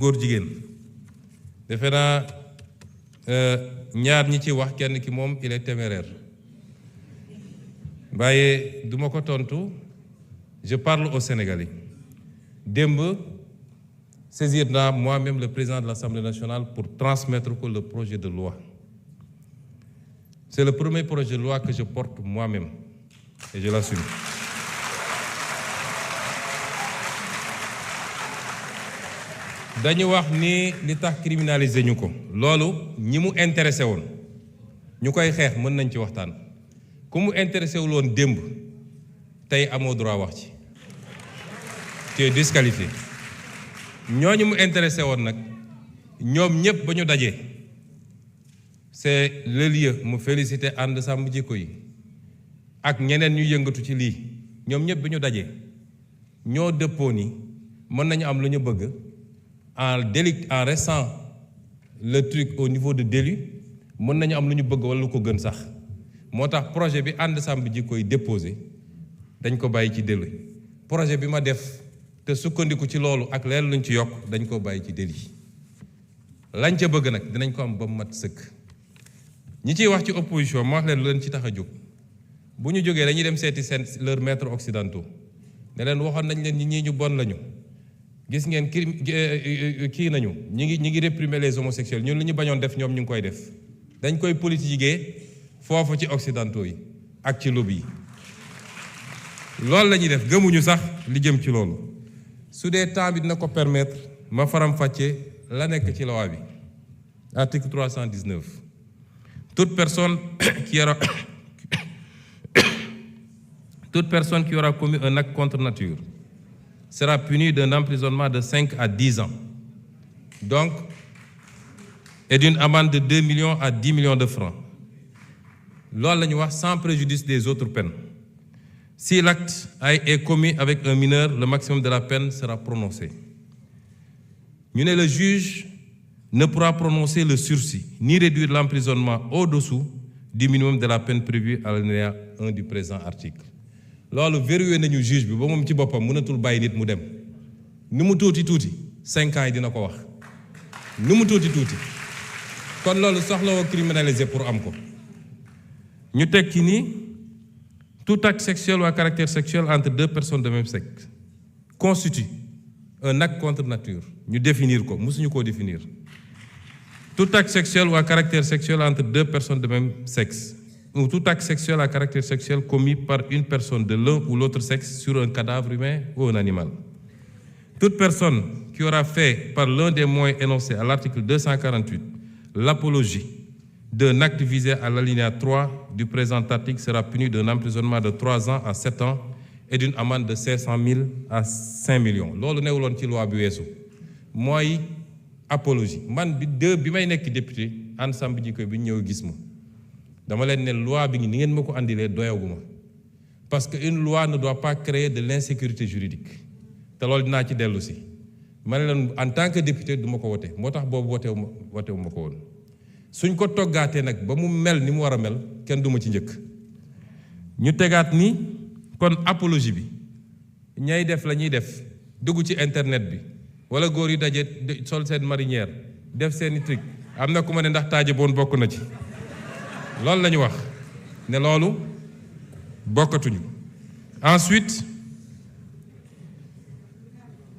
góor jigéen defe naa ñaar ñi ci wax kenn ki moom il est téméraire waaye du ma ko tontu je parle aux Sénégalais démb saisir naa moi-même le président de l'Assemblée nationale pour transmettre ko le projet de loi. C'est le premier projet de loi que je porte moi-même et je l'assume. dañu wax ni li tax criminaliser ñu ko loolu ñi mu intéressé woon ñu koy xeex mën nañ ci waxtaan ku mu intéressé wul woon démb tey amoo droit wax ci tu es disqualifié ñooñu mu intéressé woon nag ñoom ñëpp ba ñu dajee c'est le lieu mu féliciter ànd sàmm jikko yi ak ñeneen ñu yëngatu ci lii ñoom ñëpp bi ñu dajee ñoo dëppoo ni mën nañu am lu ñu bëgg en restant le truc au niveau de délit mën nañu am lu ñu bëgg wala lu ko gën sax moo tax projet bi ànd sàmm jikko yi déposé dañ ko bàyyi ci délit projet bi ma def te sukkandiku ci loolu ak leen luñ ci yokk dañ ko bàyyi ci délit lañ ca bëgg nag dinañ ko am ba mu mat sëkk ñi ciy wax ci opposition ma wax leen lu leen ci tax a jóg bu ñu jógee dañuy dem seeti seen leurs maîtres occidentaux ne leen waxoon nañ leen ñi ñu bon lañu gis ngeen kii nañu ñi ngi réprimer les homosexuels ñun li ñu bañoon def ñoom ñu ngi koy def dañ koy politiquer foofu ci occidentaux yi ak ci lobby yi loolu la ñuy def gëmuñu sax li jëm ci loolu su dee temps bi dina ko permettre ma faram-fàccee la nekk ci loi bi article 319 toute personne qui aura commis un acte contre nature sera punie d'un emprisonnement de 5 à 10 ans donc et d'une amende de 2 millions à 10 millions de francs loolu la ñu wax sans préjudice des autres peines. Si l'acte est commis avec un mineur, le maximum de la peine sera prononcé. Le juge ne pourra prononcer le sursis, ni réduire l'emprisonnement au-dessous du minimum de la peine prévue à l'alinéa 1 du présent article. Loolu verrouillé nañu juge bi ba moom ci boppam mënatul bàyyi nit mu dem ni mu tuuti 5 ans yi dina ko wax ni mu tuuti kon loolu soxlawoo criminaliser pour am ko ñu teg ci ni tout acte sexuel ou à caractère sexuel entre deux personnes de même sexe constitue un acte contre nature. Nous définir quoi, nous ne définir. Tout acte sexuel ou à caractère sexuel entre deux personnes de même sexe, ou tout acte sexuel à caractère sexuel commis par une personne de l'un ou l'autre sexe sur un cadavre humain ou un animal. Toute personne qui aura fait par l'un des moyens énoncés à l'article 248 l'apologie d'un acte visé à l'alinéa 3 du présent article sera puni d'un emprisonnement de 3 ans à 7 ans et d'une amende de 500 000 à 5 millions. Loolu newuloon ci loi bi weesu mooy apologie man bi may nekk député ànd sàmm jikko bi ñëw gis ma dama leen ne loi bi ni ngeen ma ko andilee doyaguma parce que une loi ne doit pas créer de l'insécurité juridique te loolu dinaa ci dellu si ma ne leen en tant que député du ma ko wote moo tax boobu wotewu ma ko woon suñ ko toggaatee nag ba mu mel ni mu war a mel kenn duma ci njëkk ñu tegaat ni kon apologie bi ñay def la ñuy def dugg ci internet bi wala góor yi daje sol seen marinière def seeni truc am na ku ma ne ndax taaje boon bokk na ci loolu la ñu wax ne loolu bokkatuñu ensuite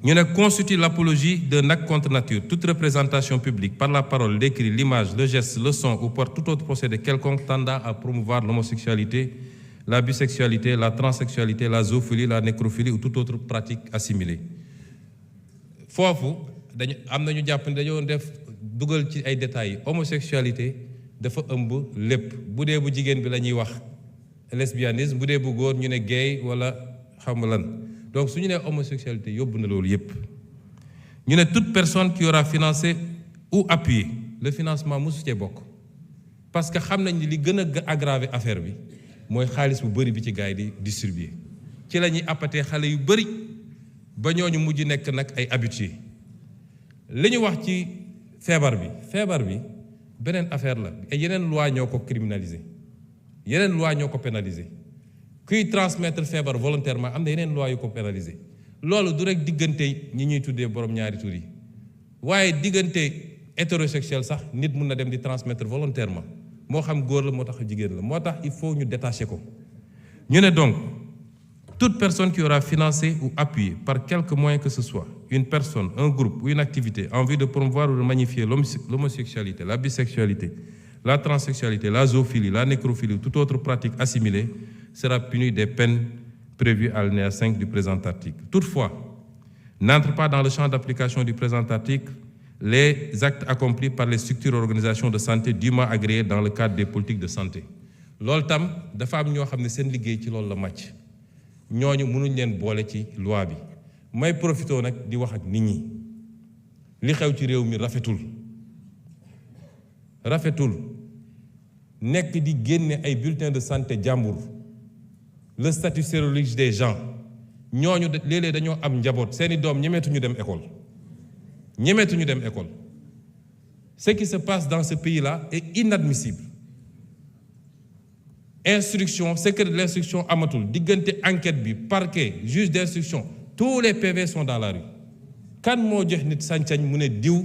ñu ne constitue l'apologie d'un acte contre nature toute représentation publique par la parole, l'écrit, l'image, le geste, le son ou par tout autre procédé quelconque tendant à promouvoir l'homosexualité, la bisexualité, la transsexualité, la zoophilie, la nécrophilie ou toute autre pratique assimilée. Foofu dañu am na ñu jàpp ne dañoo def dugal ci ay détails homosexualité dafa ëmb lépp bu dee bu jigéen bi la ñuy wax lesbianisme bu dee bu góor ñu ne gay wala xam lan donc su ñu nee homosexualité yóbbu na loolu yépp ñu ne toute personne qui aura financé ou appuyé le financement mosu cee bokk parce que xam nañ ni li gën a aggraver affaire bi mooy xaalis bu bëri bi ci gars yi di distribuer ci la ñuy appatee xale yu bëri ba ñooñu mujj nekk nag ay habitués li ñu wax ci feebar bi beneen affaire la et yeneen loi ñoo ko criminaliser yeneen loi ñoo ko pénaliser kuy transmettre feebar volontairement am na yeneen loi yu ko pénaliser loolu du rek diggante ñi ñuy tuddee borom ñaari tur yi waaye diggante hétérosexuel sax nit mun na dem di transmettre volontairement moo xam góor la moo tax jigéen la moo tax il faut ñu détacher ko ñu ne donc toute personne qui aura financé ou appuyé par quelque moyen que ce soit une personne, un groupe ou une activité en vue de promouvoir ou de magnifier l'homosexualité, la bisexualité, la transsexualité, la zoophilie, la nécrophilie ou toute autre pratique assimilée sera punie des peines prévues à l'alinéa 5 du présent article. Toutefois, n'entrent pas dans le champ d'application du présent article les actes accomplis par les structures et organisations de santé dûment agréées dans le cadre des politiques de santé. Loolu tam dafa am ñoo xam ne seen liggéey ci loolu la màcc ñooñu mënuñ leen boole ci loi bi may profité nag di wax ak nit ñi li xew ci réew mi rafetul nekk di génne ay bulletins de santé jàmbur le statut sérologique des gens ñooñu léeg-léeg dañoo am njaboot seeni doom ñemeetuñu dem école ce qui se passe dans ce pays-là est inadmissible. Instruction, secret de l'instruction amatul diggante enquête bi parquet juge d'instruction tous les PV sont dans la rue kan moo jox nit sañ-sañ mu ne diw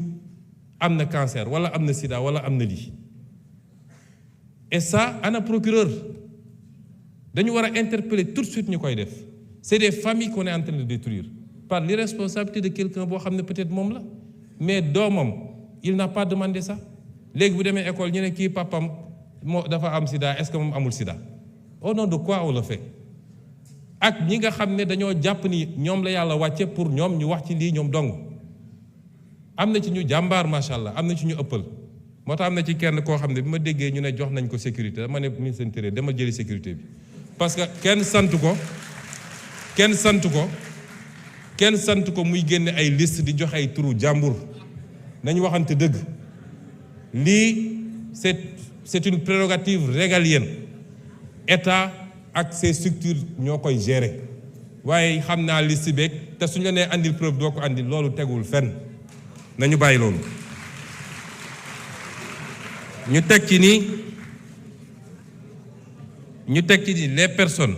am na cancer wala am na sida wala am na lii et ça ana procureur dañu war a interpeller tout de suite ñu koy def c'est des familles qu'on est en train de détruire par l'irresponsabilité de quelqu'un boo xam ne peut-être moom la mais doomam il n'a pas demandé ça léegi bu demee école ñu ne kii papam moo dafa am sida est-ce que moom amul sida au nom de quoi on le fait ak ñi nga xam ne dañoo jàpp ni ñoom la yàlla wàcce pour ñoom ñu wax ci lii ñoom dong am na ci ñu jàmbaar macha allah am na ci ñu ëppal moo tax am na ci kenn koo xam ne bi ma déggee ñu ne jox nañ ko sécurité dama ne ministre de l'Intérieur dama jëli sécurité bi parce que kenn sant ko muy génne ay liste di joxe ay turu jàmbur nañu waxante dëgg lii c'est une prérogative régalienne état ak ses structures ñoo koy gérer waaye xam naa liste beeg te suñu la nee andil preuve doo ko andil loolu tegul fenn nañu bàyyi loolu ñu teg ci ni les personnes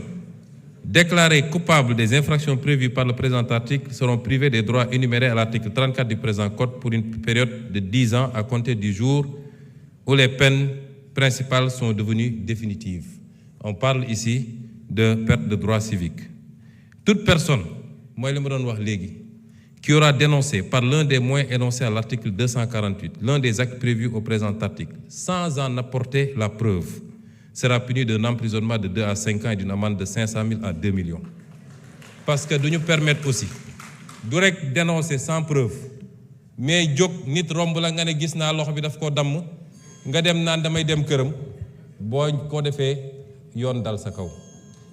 déclarées coupables des infractions prévues par le présent article seront privées des droits énumérés à l'article 34 du présent code pour une période de 10 ans à compter du jour où les peines principales sont devenues définitives. On parle ici de perte de droits civiques. Toute personne, moi je me donne wax légui, qui aura dénoncé par l'un des moyens énoncés à l'article 248 l'un des actes prévus au présent article sans en apporter la preuve sera punie d'un emprisonnement de 2 à 5 ans et d'une amende de 500 000 à 2 millions. Parce que nous nous permettre aussi du rek dénoncer sans preuve mais jóg nit romb la nga ne gis naa loxo bi daf koo damm nga dem naan damay dem këram boo ko defee yoon dal sa kaw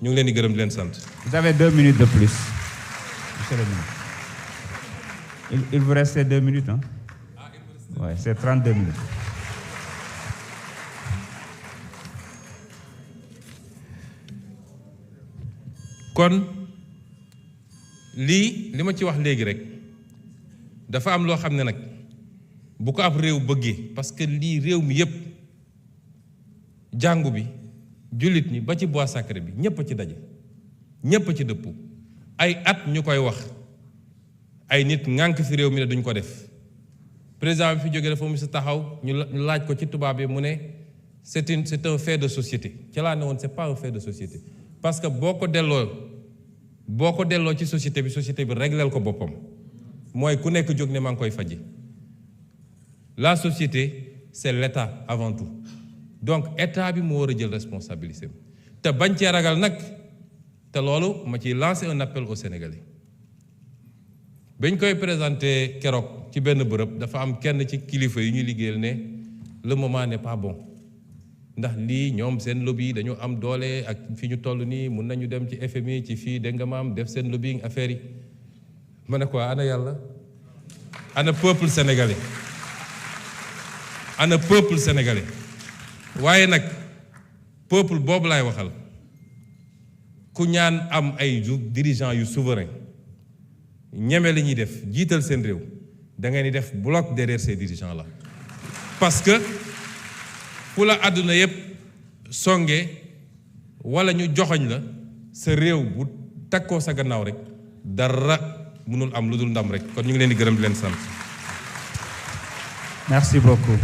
ñu ngi leen di gërëm di leen sant. Vous avez 2 minutes de plus, monsieur le ministre. Il vous reste 2 minutes, hein? Oui, c'est 32 minutes. kon lii li ma ci wax léegi rek dafa am loo xam ne nag bu ko ab réew bëggee parce que lii réew mi yépp jàngu bi jullit ñi ba ci bois sacré bi ñépp a ci daje ñépp a ci dëpp ay at ñu koy wax ay nit ŋànk fi réew mi ne duñ ko def président bi fi jógee dafa mu si taxaw ñu laaj ko ci tubaab bi mu ne c'est un fait de société ci laa ne woon c'est pas un fait de société parce que boo ko delloo ci société bi régleel ko boppam mooy ku nekk jóg ne maa ngi koy faji la société c'est l'État avant tout donc État bi moo war a jël responsabilité te bañ cee ragal nag te loolu ma ciy lancer un appel aux Sénégalais bañ koy présenter keroog ci benn bërëb dafa am kenn ci kilifa yi ñuy liggéeyal ne le moment n'est pas bon ndax lii ñoom seen lobby dañu am doole ak fi ñu toll nii mun nañu dem ci FMI ci fii dégg nga maam def seen lobbying affaire yi ma ne ko ana yàlla ana peuple sénégalais waaye nag peuple boobu laay waxal ku ñaan am ay dirigeants yu souverain ñeme li ñuy def jiital seen réew da ngeen di def bloc derrière ces dirigeants là parce que fu la àdduna yépp songe wala ñu joxoñ la sa réew bu takkoo sa gannaaw rek dara mënul am lu dul ndam rek kon ñu ngi leen di gërëm di leen sant Merci beaucoup.